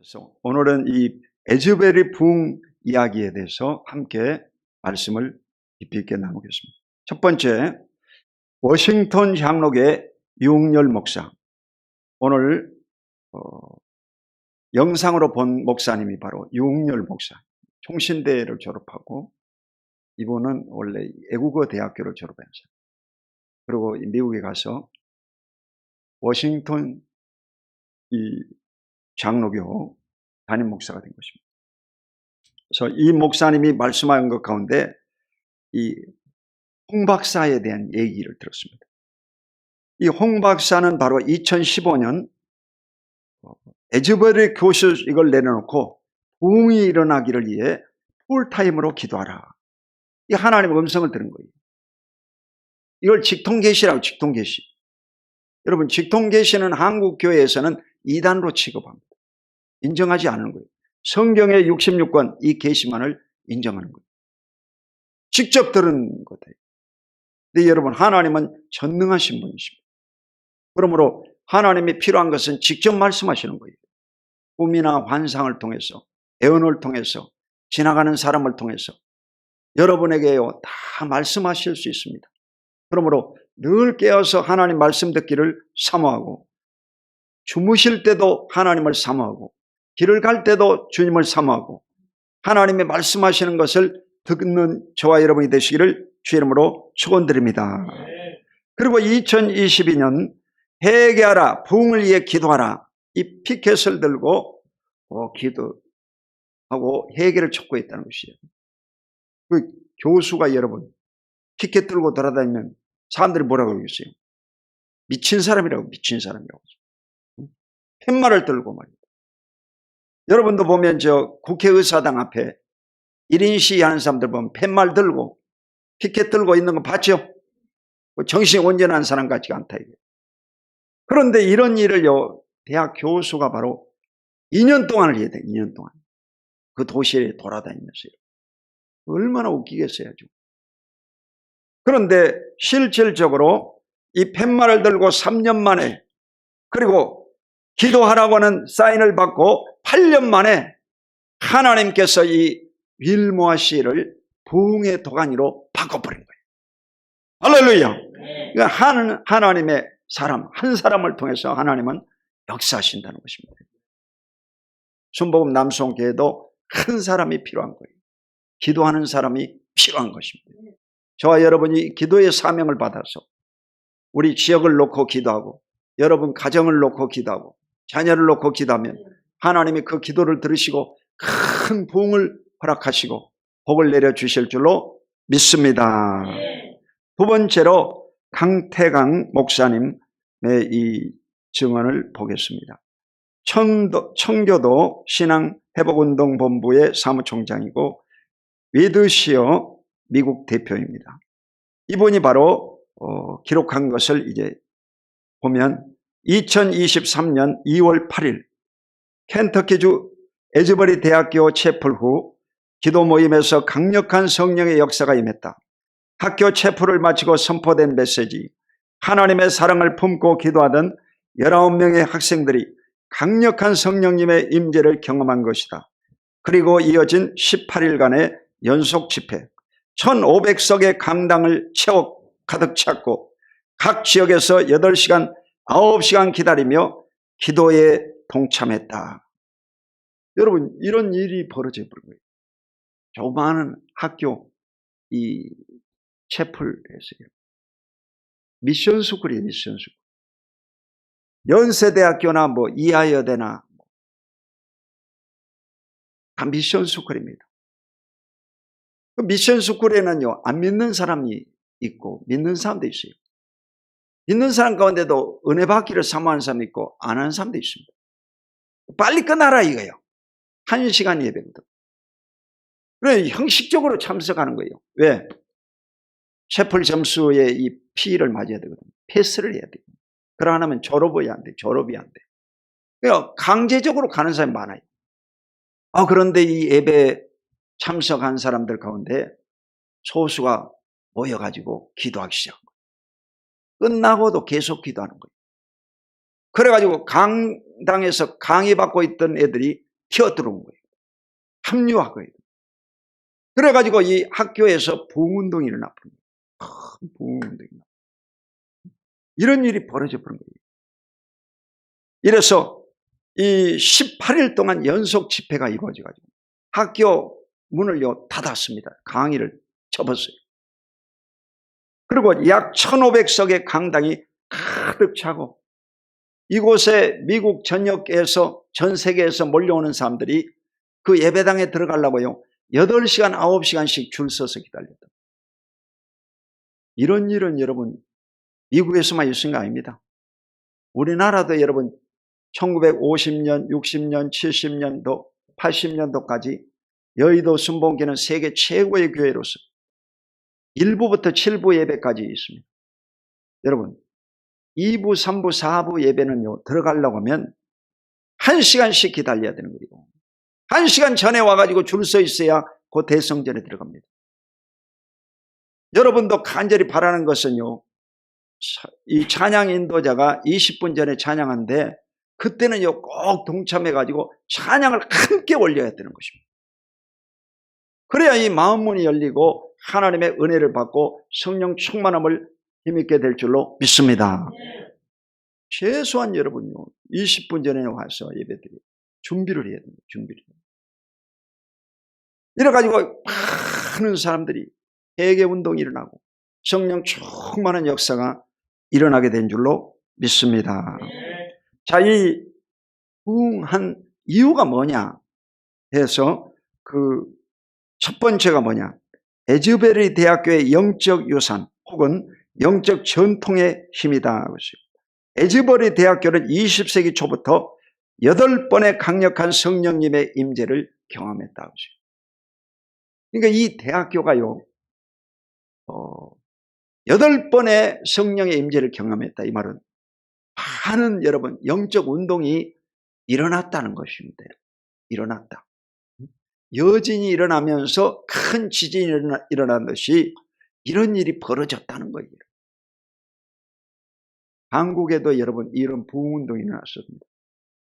그래서 오늘은 이 에즈베리 부흥 이야기에 대해서 함께 말씀을 깊이 있게 나누겠습니다. 첫 번째, 워싱턴 장로교 유흥열 목사. 오늘 영상으로 본 목사님이 바로 유흥열 목사. 총신대를 졸업하고 이분은 원래 애국어 대학교를 졸업했어요. 그리고 미국에 가서 워싱턴 이 장로교 담임 목사가 된 것입니다. 그래서 이 목사님이 말씀한 것 가운데 이 홍 박사에 대한 얘기를 들었습니다. 이 홍 박사는 바로 2015년 에즈베리 교수 이걸 내려놓고 부흥이 일어나기를 위해 풀타임으로 기도하라. 이 하나님의 음성을 들은 거예요. 이걸 직통계시라고, 직통계시. 여러분, 직통계시는 한국 교회에서는 이단으로 취급합니다. 인정하지 않는 거예요. 성경의 66권 이 계시만을 인정하는 거예요. 직접 들은 거예요. 근데 여러분, 하나님은 전능하신 분이십니다. 그러므로 하나님이 필요한 것은 직접 말씀하시는 거예요. 꿈이나 환상을 통해서, 예언을 통해서, 지나가는 사람을 통해서 여러분에게요 다 말씀하실 수 있습니다. 그러므로 늘 깨어서 하나님 말씀 듣기를 사모하고, 주무실 때도 하나님을 사모하고, 길을 갈 때도 주님을 사모하고, 하나님이 말씀하시는 것을 듣는 저와 여러분이 되시기를 주의 이름으로 축원드립니다. 그리고 2022년 회개하라, 부흥을 위해 기도하라, 이 피켓을 들고 기도하고 회개를 촉구했다는 것이에요. 그 교수가 여러분 피켓 들고 돌아다니면 사람들이 뭐라고 그러겠어요? 미친 사람이라고, 미친 사람이라고. 팻말을 들고 말입니다. 여러분도 보면 저 국회의사당 앞에 1인 시위하는 사람들 보면 팻말 들고 피켓 들고 있는 거 봤죠? 정신이 온전한 사람 같지가 않다 이게. 그런데 이런 일을요 대학 교수가 바로 2년 동안을 해야 돼. 2년 동안 그 도시에 돌아다니면서요. 얼마나 웃기겠어요. 그런데 실질적으로 이 팻말을 들고 3년 만에, 그리고 기도하라고 하는 사인을 받고 8년 만에 하나님께서 이 윌모아 씨를 부흥의 도가니로 바꿔버린 거예요. 할렐루야. 그러니까 하나님의 사람, 한 사람을 통해서 하나님은 역사하신다는 것입니다. 순복음 남송교회도 큰 사람이 필요한 거예요. 기도하는 사람이 필요한 것입니다. 저와 여러분이 기도의 사명을 받아서 우리 지역을 놓고 기도하고, 여러분 가정을 놓고 기도하고, 자녀를 놓고 기도하면 하나님이 그 기도를 들으시고 큰 부흥을 허락하시고 복을 내려주실 줄로 믿습니다. 두 번째로 강태강 목사님의 이 증언을 보겠습니다. 청교도 신앙회복운동본부의 사무총장이고 위드시어 미국 대표입니다. 이분이 바로 기록한 것을 이제 보면 2023년 2월 8일 켄터키주 에즈버리 대학교 채플 후 기도 모임에서 강력한 성령의 역사가 임했다. 학교 채플을 마치고 선포된 메시지, 하나님의 사랑을 품고 기도하던 19명의 학생들이 강력한 성령님의 임재를 경험한 것이다. 그리고 이어진 18일간의 연속 집회, 1500석의 강당을 가득 찼고 각 지역에서 8시간, 9시간 기다리며 기도에 동참했다. 여러분, 이런 일이 벌어져 버린 거예요. 조그마한 학교 이 채플에서요. 미션 스쿨이에요, 미션 스쿨. 연세대학교나 뭐 이하여대나 다 미션 스쿨입니다. 그 미션 스쿨에는요, 안 믿는 사람이 있고 믿는 사람도 있어요. 믿는 사람 가운데도 은혜 받기를 사모하는 사람이 있고 안 하는 사람도 있습니다. 빨리 끝나라 이거예요. 1시간 예배거든. 그래 형식적으로 참석하는 거예요. 왜? 채플 점수의 이 P를 맞아야 되거든. 패스를 해야 돼요. 그러고 나면 졸업이 안 돼. 졸업이 안 돼. 그러니까 강제적으로 가는 사람이 많아요. 그런데 이 예배 참석한 사람들 가운데 소수가 모여가지고 기도하기 시작한 거예요. 끝나고도 계속 기도하는 거예요. 그래가지고 강당에서 강의 받고 있던 애들이 튀어들어온 거예요. 합류하고. 그래가지고 이 학교에서 부흥운동이 일어나 버린 거예요. 큰 부흥운동이 일어나. 이런 일이 벌어져 버린 거예요. 이래서 이 18일 동안 연속 집회가 이루어져가지고 학교 문을요 닫았습니다. 강의를 접었어요. 그리고 약 1500석의 강당이 가득 차고 이곳에 미국 전역에서 전 세계에서 몰려오는 사람들이 그 예배당에 들어가려고요 8시간 9시간씩 줄 서서 기다렸다. 이런 일은 여러분 미국에서만 있은 거 아닙니다. 우리나라도 여러분 1950년, 60년, 70년도, 80년도까지 여의도 순복음교회는 세계 최고의 교회로서 1부부터 7부 예배까지 있습니다. 여러분 2부, 3부, 4부 예배는요 들어가려고 하면 1시간씩 기다려야 되는 거예요. 1시간 전에 와가지고 줄 서 있어야 그 대성전에 들어갑니다. 여러분도 간절히 바라는 것은요 이 찬양 인도자가 20분 전에 찬양하는데 그때는요 꼭 동참해가지고 찬양을 함께 올려야 되는 것입니다. 그래야 이 마음문이 열리고 하나님의 은혜를 받고 성령 충만함을 힘있게 될 줄로 믿습니다. 최소한 여러분요 20분 전에 와서 예배드려요. 준비를 해야 됩니다. 준비를. 이래가지고 많은 사람들이 회개운동이 일어나고 성령 충만한 역사가 일어나게 된 줄로 믿습니다. 자, 이 부흥한 이유가 뭐냐 해서 그 첫 번째가 뭐냐, 에즈베리 대학교의 영적 유산 혹은 영적 전통의 힘이다. 에즈베리 대학교는 20세기 초부터 8번의 강력한 성령님의 임재를 경험했다. 그러니까 이 대학교가요 8번의 성령의 임재를 경험했다. 이 말은 많은 여러분 영적 운동이 일어났다는 것입니다. 일어났다. 여진이 일어나면서 큰 지진이 일어난 듯이 이런 일이 벌어졌다는 거예요. 한국에도 여러분 이런 부흥운동이 일어났습니다.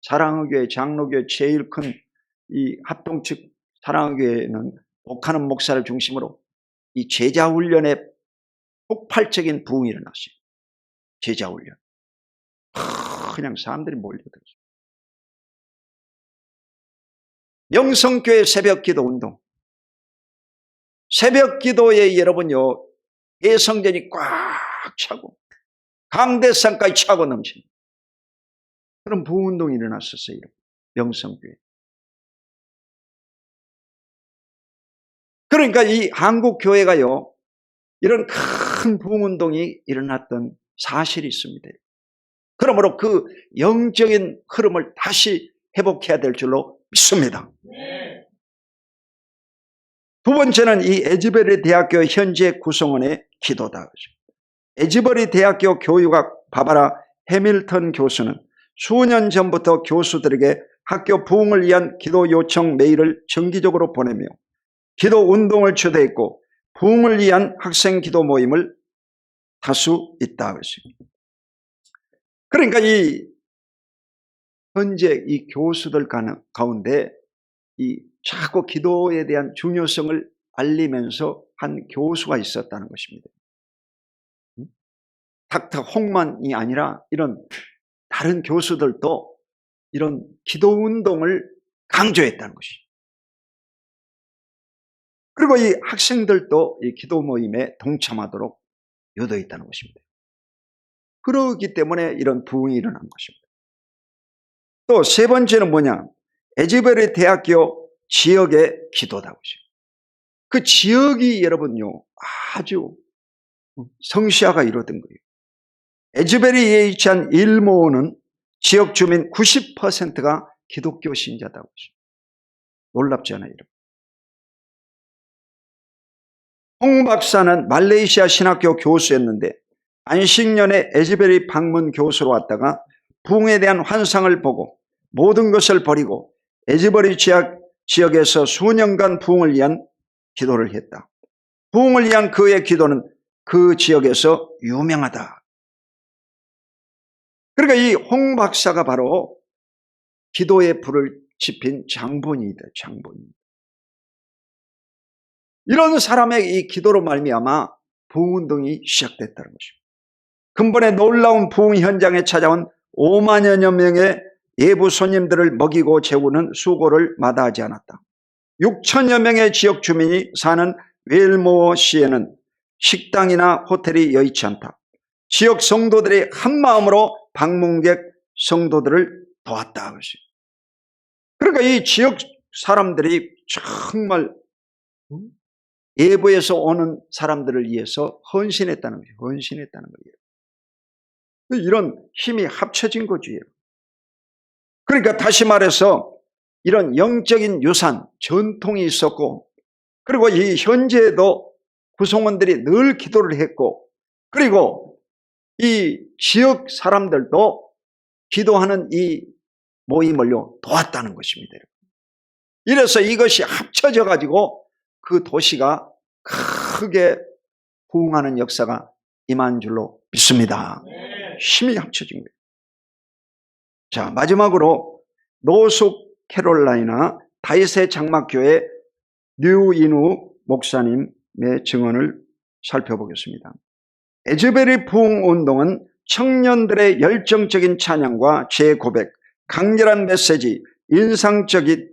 사랑의교회 장로교회 제일 큰 이 합동 측 사랑의교회는 목하는 목사를 중심으로 이 제자훈련에 폭발적인 부흥이 일어났어요. 제자훈련. 그냥 사람들이 몰려들었어요. 명성교회 새벽기도 운동. 새벽기도에 여러분요 대성전이 꽉 차고 강대상까지 차고 넘칩니다. 그런 부흥운동이 일어났었어요. 명성교회. 그러니까 이 한국교회가요 이런 큰 부흥운동이 일어났던 사실이 있습니다. 그러므로 그 영적인 흐름을 다시 회복해야 될 줄로 믿습니다. 두 번째는 이 에즈베리 대학교 현재 구성원의 기도다. 에즈베리 대학교 교육학 바바라 해밀턴 교수는 수년 전부터 교수들에게 학교 부흥을 위한 기도 요청 메일을 정기적으로 보내며 기도 운동을 주도했고 부흥을 위한 학생 기도 모임을 다수 있다. 그러니까 이 현재 이 교수들 가운데 이 자꾸 기도에 대한 중요성을 알리면서 한 교수가 있었다는 것입니다. 닥터 홍만이 아니라 이런 다른 교수들도 이런 기도 운동을 강조했다는 것이죠. 그리고 이 학생들도 이 기도 모임에 동참하도록 유도했다는 것입니다. 그렇기 때문에 이런 부흥이 일어난 것입니다. 또 세 번째는 뭐냐, 에즈베리 대학교 지역의 기도다. 그 지역이 여러분요 아주 성시화가 이루어진 거예요. 에즈베리에 위치한 일모는 지역 주민 90%가 기독교 신자다고 하십니다. 놀랍잖아요. 홍 박사는 말레이시아 신학교 교수였는데 안식년에 에즈베리 방문 교수로 왔다가 부흥에 대한 환상을 보고 모든 것을 버리고 에즈베리 지역에서 수년간 부흥을 위한 기도를 했다. 부흥을 위한 그의 기도는 그 지역에서 유명하다. 그러니까 이 홍 박사가 바로 기도의 불을 집힌 장본인이다. 장본인. 이런 사람의 이 기도로 말미암아 부흥운동이 시작됐다는 것입니다. 근본에 놀라운 부흥 현장에 찾아온 5만여 명의 예부 손님들을 먹이고 재우는 수고를 마다하지 않았다. 6천여 명의 지역 주민이 사는 웰모어시에는 식당이나 호텔이 여의치 않다. 지역 성도들이 한마음으로 방문객 성도들을 도왔다. 그러니까 이 지역 사람들이 정말 예부에서 오는 사람들을 위해서 헌신했다는 거예요. 헌신했다는 거예요. 이런 힘이 합쳐진 거죠. 그러니까 다시 말해서 이런 영적인 유산, 전통이 있었고, 그리고 이 현재에도 구성원들이 늘 기도를 했고, 그리고 이 지역 사람들도 기도하는 이 모임을요 도왔다는 것입니다. 이래서 이것이 합쳐져 가지고 그 도시가 크게 부흥하는 역사가 임한 줄로 믿습니다. 힘이 합쳐진 거예요. 자, 마지막으로 노숙 캐롤라이나 다윗의 장막교회 류인우 목사님의 증언을 살펴보겠습니다. 에즈베리 부흥운동은 청년들의 열정적인 찬양과 재고백, 강렬한 메시지, 인상적이었다.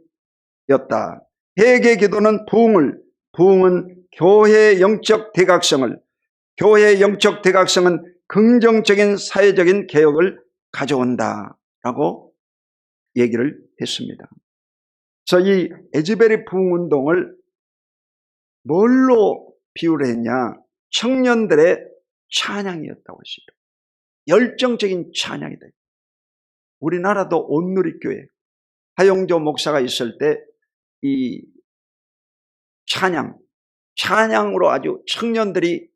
회개 기도는 부흥은 교회의 영적 대각성은 긍정적인 사회적인 개혁을 가져온다라고 얘기를 했습니다. 그래서 이 에즈베리 부흥운동을 뭘로 비유를 했냐? 청년들의 찬양이었다고 했습니다. 열정적인 찬양이다. 우리나라도 온누리교회 하용조 목사가 있을 때 이 찬양으로 아주 청년들이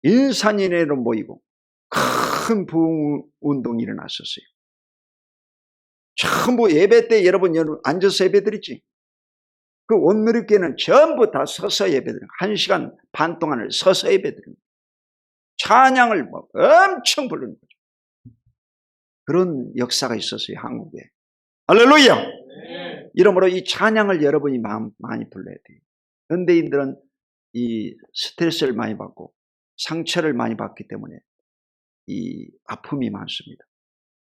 인산인해로 모이고 큰 부흥운동이 일어났었어요. 전부 예배 때 여러분 앉아서 예배드리지. 그 온누리교회는 전부 다 서서 예배드려요. 1시간 반 동안을 서서 예배드립니다. 찬양을 엄청 부르는 거죠. 그런 역사가 있었어요, 한국에. 할렐루야! 네. 이러므로 이 찬양을 여러분이 많이 불러야 돼요. 현대인들은 이 스트레스를 많이 받고 상처를 많이 받기 때문에 이 아픔이 많습니다.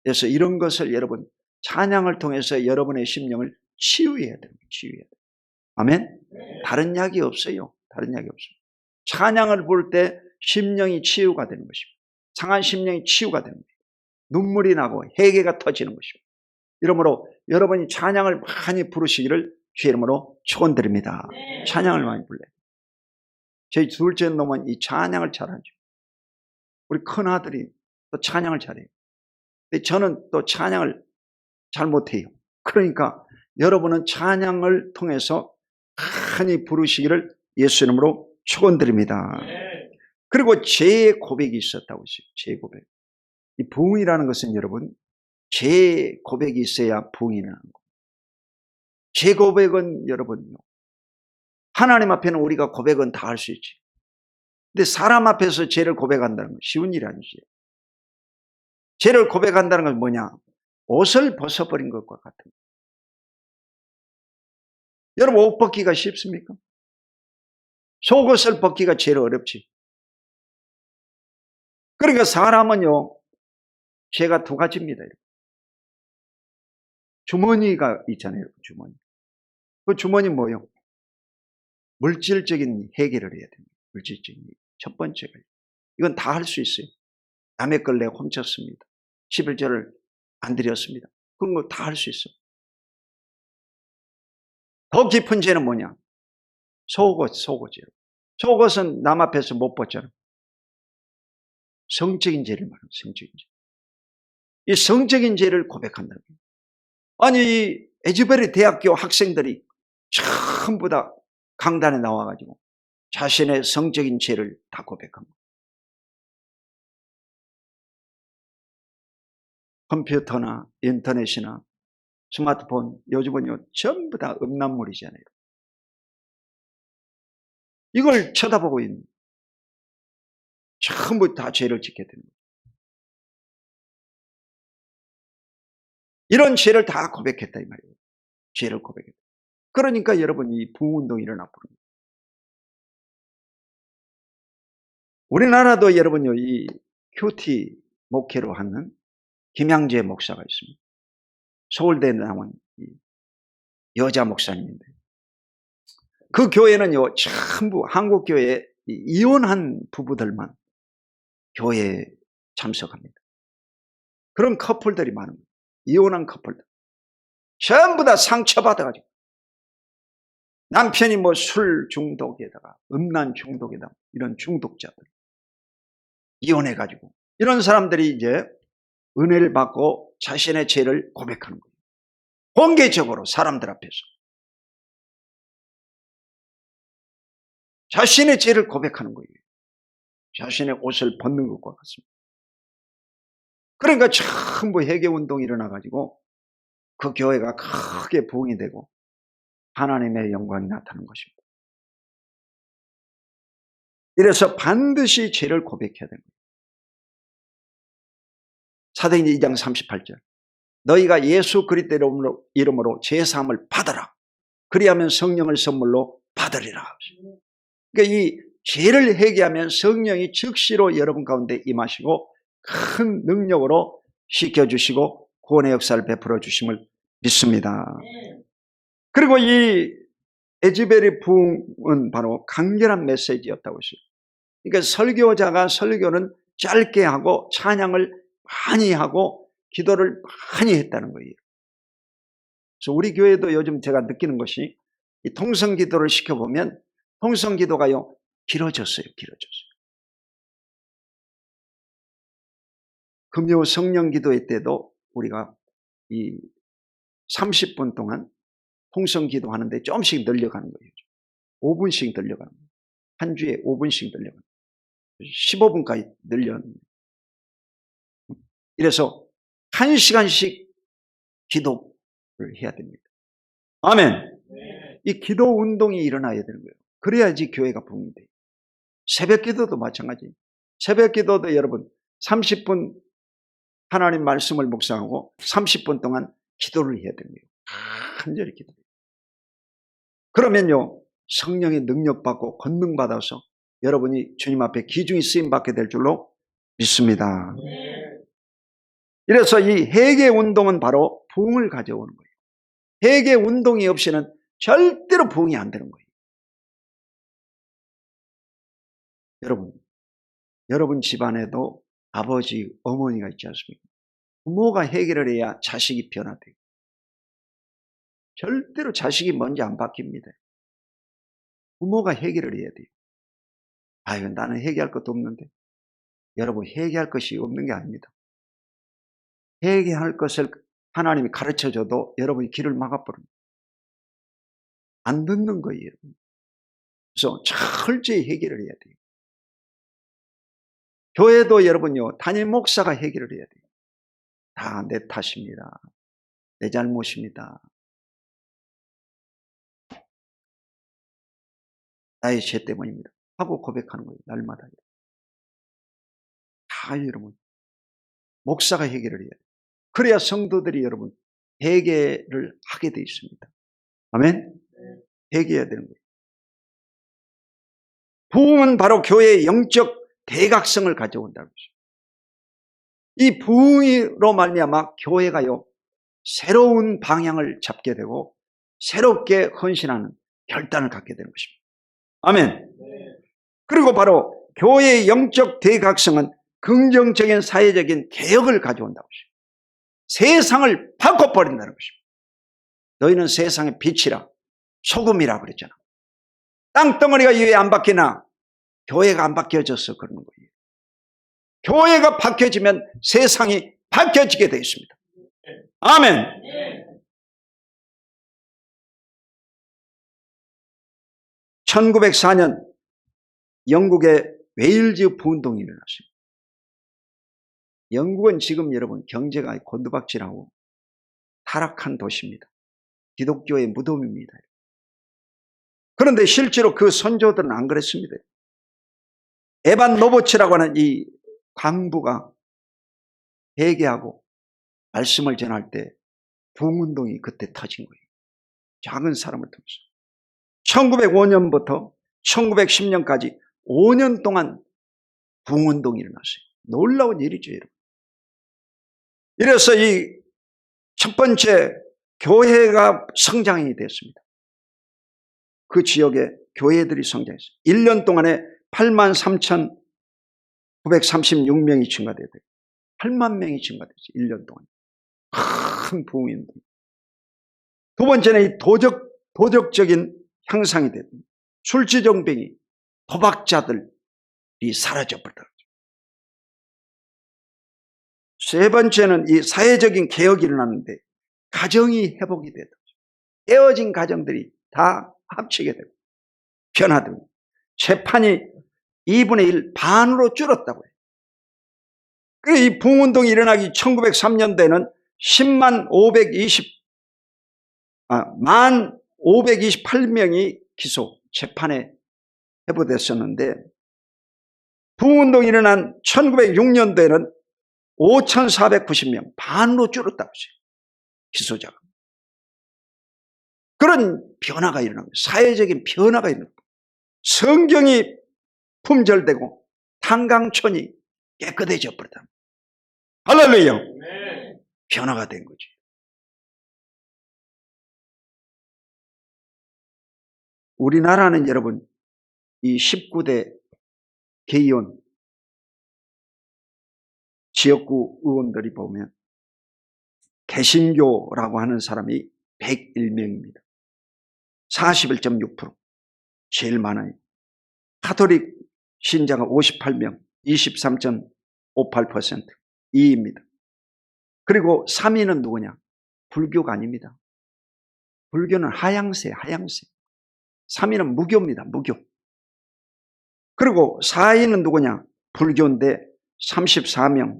그래서 이런 것을 여러분 찬양을 통해서 여러분의 심령을 치유해야 됩니다. 치유해야 돼요. 아멘? 네. 다른 약이 없어요. 다른 약이 없어요. 찬양을 부를 때 심령이 치유가 되는 것입니다. 상한 심령이 치유가 되는 거예요. 눈물이 나고 회개가 터지는 것입니다. 이러므로 여러분이 찬양을 많이 부르시기를 주의 이름으로 축원드립니다. 네. 찬양을 많이 불러요. 저희 둘째 놈은 이 찬양을 잘하죠. 우리 큰아들이 또 찬양을 잘해요. 근데 저는 또 찬양을 잘 못해요. 그러니까 여러분은 찬양을 통해서 많이 부르시기를 예수 이름으로 축원드립니다. 네. 그리고 죄의 고백이 있었다고 했어요. 죄의 고백. 이 부흥이라는 것은 여러분 죄의 고백이 있어야 부흥이 나는 거예요. 죄 고백은 여러분요, 하나님 앞에는 우리가 고백은 다 할 수 있지. 근데 사람 앞에서 죄를 고백한다는 건 쉬운 일이 아니지. 죄를 고백한다는 건 뭐냐? 옷을 벗어버린 것과 같은 거예요. 여러분 옷 벗기가 쉽습니까? 속옷을 벗기가 제일 어렵지. 그러니까 사람은요, 죄가 두 가지입니다. 주머니가 있잖아요. 주머니. 그 주머니 뭐예요? 물질적인 해결을 해야 됩니다. 물질적인 해결. 첫 번째가. 이건 다 할 수 있어요. 남의 걸 내가 훔쳤습니다. 11절을 안 드렸습니다. 그런 거 다 할 수 있어요. 더 깊은 죄는 뭐냐? 속옷이에요. 속옷은 남 앞에서 못 벗잖아요. 성적인 죄를 말합니다. 성적인 죄. 이 성적인 죄를 고백한다는 거예요. 아니, 이 에즈베리 대학교 학생들이 전부 다 강단에 나와가지고 자신의 성적인 죄를 다 고백한 거예요. 컴퓨터나 인터넷이나 스마트폰, 요즘은 전부 다 음란물이잖아요. 이걸 쳐다보고 있는, 전부 다 죄를 짓게 되는 거예요. 이런 죄를 다 고백했다 이 말이에요. 죄를 고백해야 돼요. 그러니까 여러분 이 부흥운동이 일어나버린 거예요. 우리나라도 여러분요, 이 큐티 목회로 하는 김양재 목사가 있습니다. 서울대에 나온 여자 목사님인데, 그 교회는요, 전부 한국 교회 이혼한 부부들만 교회에 참석합니다. 그런 커플들이 많은 거예요. 이혼한 커플들. 전부 다 상처받아가지고. 남편이 뭐 술 중독에다가, 음란 중독에다가, 이런 중독자들. 이혼해가지고. 이런 사람들이 이제 은혜를 받고 자신의 죄를 고백하는 거예요. 공개적으로 사람들 앞에서. 자신의 죄를 고백하는 거예요. 자신의 옷을 벗는 것과 같습니다. 그러니까 전부 회개운동이 일어나가지고 그 교회가 크게 부흥이 되고 하나님의 영광이 나타나는 것입니다. 이래서 반드시 죄를 고백해야 됩니다. 사도행전 2장 38절. 너희가 예수 그리스도 이름으로 제사함을 받아라. 그리하면 성령을 선물로 받으리라. 그러니까 이 죄를 회개하면 성령이 즉시로 여러분 가운데 임하시고 큰 능력으로 씻겨주시고 구원의 역사를 베풀어 주심을 믿습니다. 그리고 이 에즈벨의 부흥은 바로 강렬한 메시지였다고 했어요. 그러니까 설교자가 설교는 짧게 하고 찬양을 많이 하고 기도를 많이 했다는 거예요. 그래서 우리 교회도 요즘 제가 느끼는 것이 이 통성기도를 시켜보면 통성기도가요 길어졌어요. 금요 성령기도회 때도 우리가 이 30분 동안 통성기도 하는데 조금씩 늘려가는 거예요. 5분씩 늘려가는 거예요. 한 주에 5분씩 늘려가는 거예요. 15분까지 늘려가는 거예요. 이래서 1시간씩 기도를 해야 됩니다. 아멘. 네. 이 기도 운동이 일어나야 되는 거예요. 그래야지 교회가 부흥이 돼요. 새벽 기도도 마찬가지. 새벽 기도도 여러분 30분 하나님 말씀을 묵상하고 30분 동안 기도를 해야 됩니다. 간절히 기도해요. 그러면요 성령의 능력받고 권능받아서 여러분이 주님 앞에 귀중히 쓰임받게 될 줄로 믿습니다. 네. 이래서 이 회개 운동은 바로 부흥을 가져오는 거예요. 회개 운동이 없이는 절대로 부흥이 안 되는 거예요. 여러분 집안에도 아버지, 어머니가 있지 않습니까? 부모가 해결을 해야 자식이 변화돼요. 절대로 자식이 먼저 안 바뀝니다. 부모가 해결을 해야 돼요. 아유, 나는 회개할 것도 없는데. 여러분, 회개할 것이 없는 게 아닙니다. 회개할 것을 하나님이 가르쳐줘도 여러분이 길을 막아버립니다. 안 듣는 거예요, 여러분. 그래서 철저히 해결을 해야 돼요. 교회도 여러분요, 담임 목사가 해결을 해야 돼요. 다 내 탓입니다. 내 잘못입니다. 나의 죄 때문입니다. 하고 고백하는 거예요, 날마다. 다 여러분, 목사가 해결을 해야 돼요. 그래야 성도들이 여러분, 회개를 하게 되어 있습니다. 아멘? 회개해야 되는 거예요. 부흥은 바로 교회의 영적 대각성을 가져온다는 것이죠. 이 부흥으로 말미암아 교회가요 새로운 방향을 잡게 되고 새롭게 헌신하는 결단을 갖게 되는 것입니다. 아멘. 그리고 바로 교회의 영적 대각성은 긍정적인 사회적인 개혁을 가져온다고 하십니다. 세상을 바꿔버린다는 것입니다. 너희는 세상의 빛이라 소금이라 그랬잖아. 땅덩어리가 왜 안 바뀌나? 교회가 안 바뀌어져서 그러는 거예요. 교회가 바뀌어지면 세상이 바뀌어지게 되어 있습니다. 아멘. 1904년 영국의 웨일즈 부운동이 일어났습니다. 영국은 지금 여러분 경제가 곤두박질하고 타락한 도시입니다. 기독교의 무덤입니다. 그런데 실제로 그 선조들은 안 그랬습니다. 에반 노보츠라고 하는 이 광부가 회개하고 말씀을 전할 때 부흥운동이 그때 터진 거예요. 작은 사람을 통해서 1905년부터 1910년까지 5년 동안 부흥운동이 일어났어요. 놀라운 일이죠, 여러분. 이래서 이 첫 번째 교회가 성장이 됐습니다. 그 지역에 교회들이 성장했어요. 1년 동안에 83,936명이 증가되더라고요. 8만 명이 증가됐어요. 1년 동안. 큰 부흥운동. 두 번째는 이 도덕적인 향상이 됐다. 술주정뱅이, 도박자들이 사라져버렸다. 세 번째는 이 사회적인 개혁이 일어났는데 가정이 회복이 됐다. 깨어진 가정들이 다 합치게 되고 변화됩니다. 재판이 2분의 1 반으로 줄었다고 해요. 이 부흥운동이 일어나기 1903년도에는 1528명이 기소, 재판에 회부됐었는데 부흥운동이 일어난 1906년도에는 5,490명, 반으로 줄었다고 했어요. 기소자가. 그런 변화가 일어납니다. 사회적인 변화가 일어납니다. 성경이 품절되고 탄강촌이 깨끗해져 버렸다. 할렐루야. 네. 변화가 된 거지. 우리나라는 여러분 이 19대 개의원 지역구 의원들이 보면 개신교라고 하는 사람이 101명입니다. 41.6%. 제일 많아요. 가톨릭 신자가 58명, 23.58%. 2위입니다. 그리고 3위는 누구냐? 불교가 아닙니다. 불교는 하향세, 하향세. 3위는 무교입니다. 무교. 그리고 4위는 누구냐? 불교인데 34명,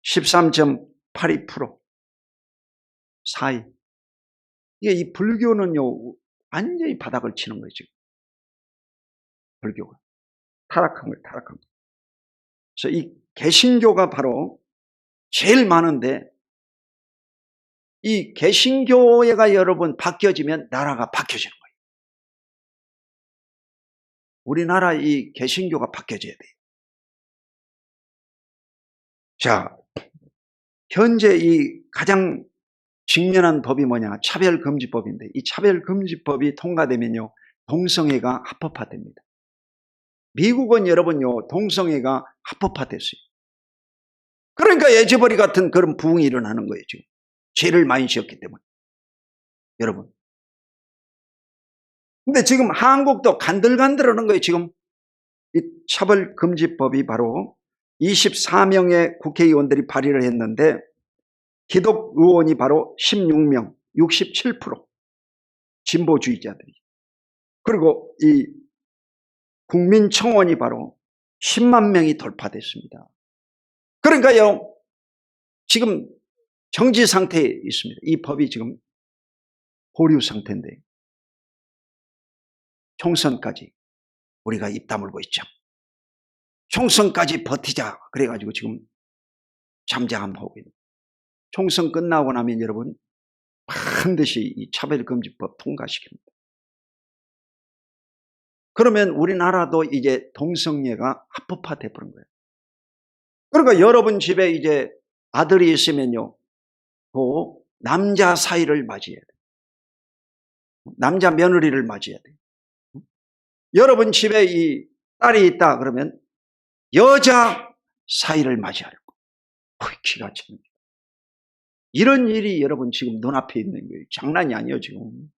13.82%. 4위. 이게 이 불교는요, 완전히 바닥을 치는 거예요, 지금. 불교가. 타락한 거예요, 타락한 거예요. 그래서 이 개신교가 바로 제일 많은데, 이 개신교회가 여러분 바뀌어지면 나라가 바뀌어지는 거예요. 우리나라 이 개신교가 바뀌어져야 돼요. 자, 현재 이 가장 직면한 법이 뭐냐? 차별금지법인데 이 차별금지법이 통과되면요, 동성애가 합법화됩니다. 미국은 여러분요, 동성애가 합법화됐어요. 그러니까 에즈버리 같은 그런 부흥이 일어나는 거예요, 지금. 죄를 많이 지었기 때문에. 여러분. 근데 지금 한국도 간들간들하는 거예요, 지금. 이 차별금지법이 바로 24명의 국회의원들이 발의를 했는데 기독 의원이 바로 16명, 67%. 진보주의자들이. 그리고 이 국민청원이 바로 10만 명이 돌파됐습니다. 그러니까요, 지금 정지 상태에 있습니다. 이 법이 지금 보류 상태인데 총선까지 우리가 입 다물고 있죠. 총선까지 버티자 그래가지고 지금 잠잠하고 있는. 총선 끝나고 나면 여러분 반드시 이 차별금지법 통과시킵니다. 그러면 우리나라도 이제 동성애가 합법화돼 버린 거예요. 그러니까 여러분 집에 이제 아들이 있으면요, 그 남자 사이를 맞이해야 돼요. 남자 며느리를 맞이해야 돼요. 여러분 집에 이 딸이 있다 그러면 여자 사이를 맞이하려고. 기가 찹니다. 이런 일이 여러분 지금 눈앞에 있는 거예요. 장난이 아니에요, 지금.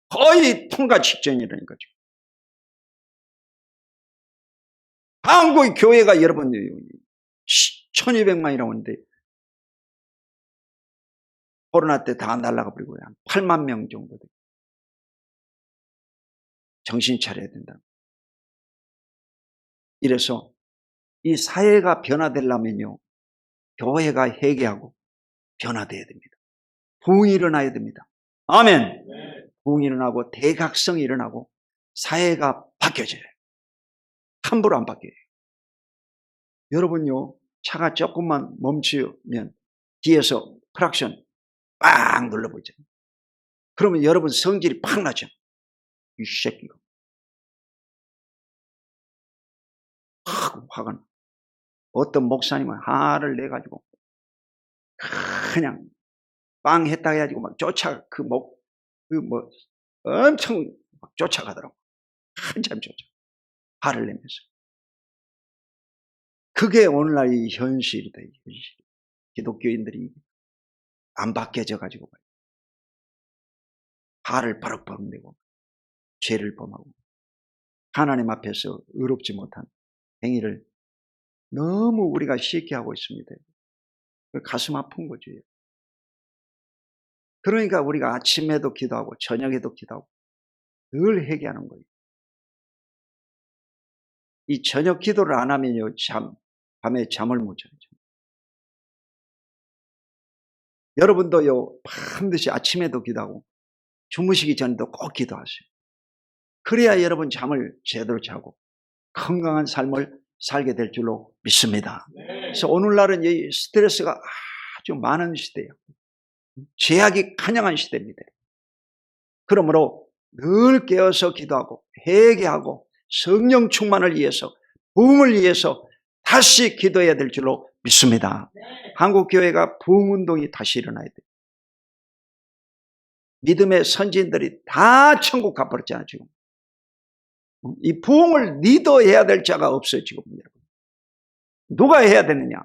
거의 통과 직전이라니까, 지금. 한국의 교회가 여러분 1200만이라고 하는데 코로나 때 다 날아가 버리고 한 8만 명 정도 돼요. 정신 차려야 된다. 이래서 이 사회가 변화되려면요, 교회가 회개하고 변화돼야 됩니다. 부흥이 일어나야 됩니다. 아멘. 네. 부흥이 일어나고 대각성이 일어나고 사회가 바뀌어져요. 함부로 안 바뀌어요. 여러분요, 차가 조금만 멈추면 뒤에서 크락션 빵 눌러보죠. 그러면 여러분 성질이 팍 나죠. 이 새끼가. 팍 화가 나. 어떤 목사님은 화를 내가지고 그냥 빵 했다 해가지고 막 엄청 막 쫓아가더라고. 한참 쫓아. 화를 내면서. 그게 오늘날 이 현실이다. 현실. 기독교인들이 안 바뀌어져 가지고 화를 버럭버럭 내고 죄를 범하고 하나님 앞에서 의롭지 못한 행위를 너무 우리가 쉽게 하고 있습니다. 가슴 아픈 거죠. 그러니까 우리가 아침에도 기도하고 저녁에도 기도하고 늘 회개하는 거예요. 이 저녁 기도를 안 하면요, 밤에 잠을 못 자요. 여러분도요, 반드시 아침에도 기도하고 주무시기 전에도 꼭 기도하세요. 그래야 여러분 잠을 제대로 자고 건강한 삶을 살게 될 줄로 믿습니다. 그래서 오늘날은 이 스트레스가 아주 많은 시대예요. 죄악이 간영한 시대입니다. 그러므로 늘 깨어서 기도하고 회개하고 성령 충만을 위해서, 부흥을 위해서 다시 기도해야 될 줄로 믿습니다. 한국교회가 부흥운동이 다시 일어나야 돼요. 믿음의 선진들이 다 천국 가버렸잖아요. 지금 이 부흥을 리더해야 될 자가 없어요. 지금 여러분, 누가 해야 되느냐?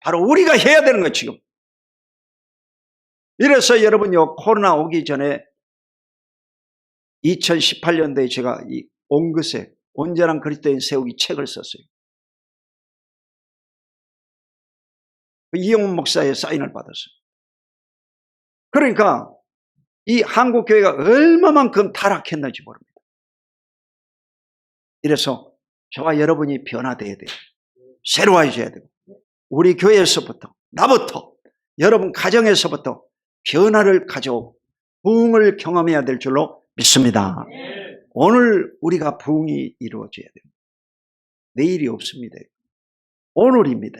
바로 우리가 해야 되는 거예요. 지금. 이래서 여러분요, 코로나 오기 전에 2018년도에 제가 이 옹긋에 온전한 그리스도인 세우기 책을 썼어요. 이영훈 목사의 사인을 받았어요. 그러니까 이 한국교회가 얼마만큼 타락했는지 모릅니다. 이래서 저와 여러분이 변화돼야 돼요. 새로워져야 되고, 우리 교회에서부터, 나부터, 여러분 가정에서부터 변화를 가져오고 부흥을 경험해야 될 줄로 믿습니다. 오늘 우리가 부흥이 이루어져야 됩니다. 내일이 없습니다. 오늘입니다.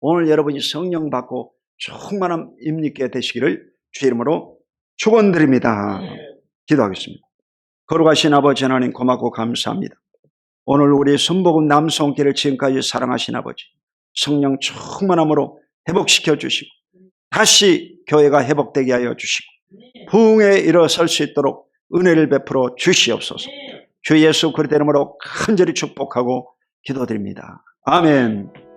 오늘 여러분이 성령 받고 충만한 임님께 되시기를 주 이름으로 축원드립니다. 기도하겠습니다. 거룩하신 아버지 하나님, 고맙고 감사합니다. 오늘 우리 순복음 남성교회를 지금까지 사랑하신 아버지, 성령 충만함으로 회복시켜 주시고 다시 교회가 회복되게 하여 주시고 부흥에 일어설 수 있도록 은혜를 베풀어 주시옵소서. 주 예수 그리스도 이름으로 간절히 축복하고 기도드립니다. 아멘.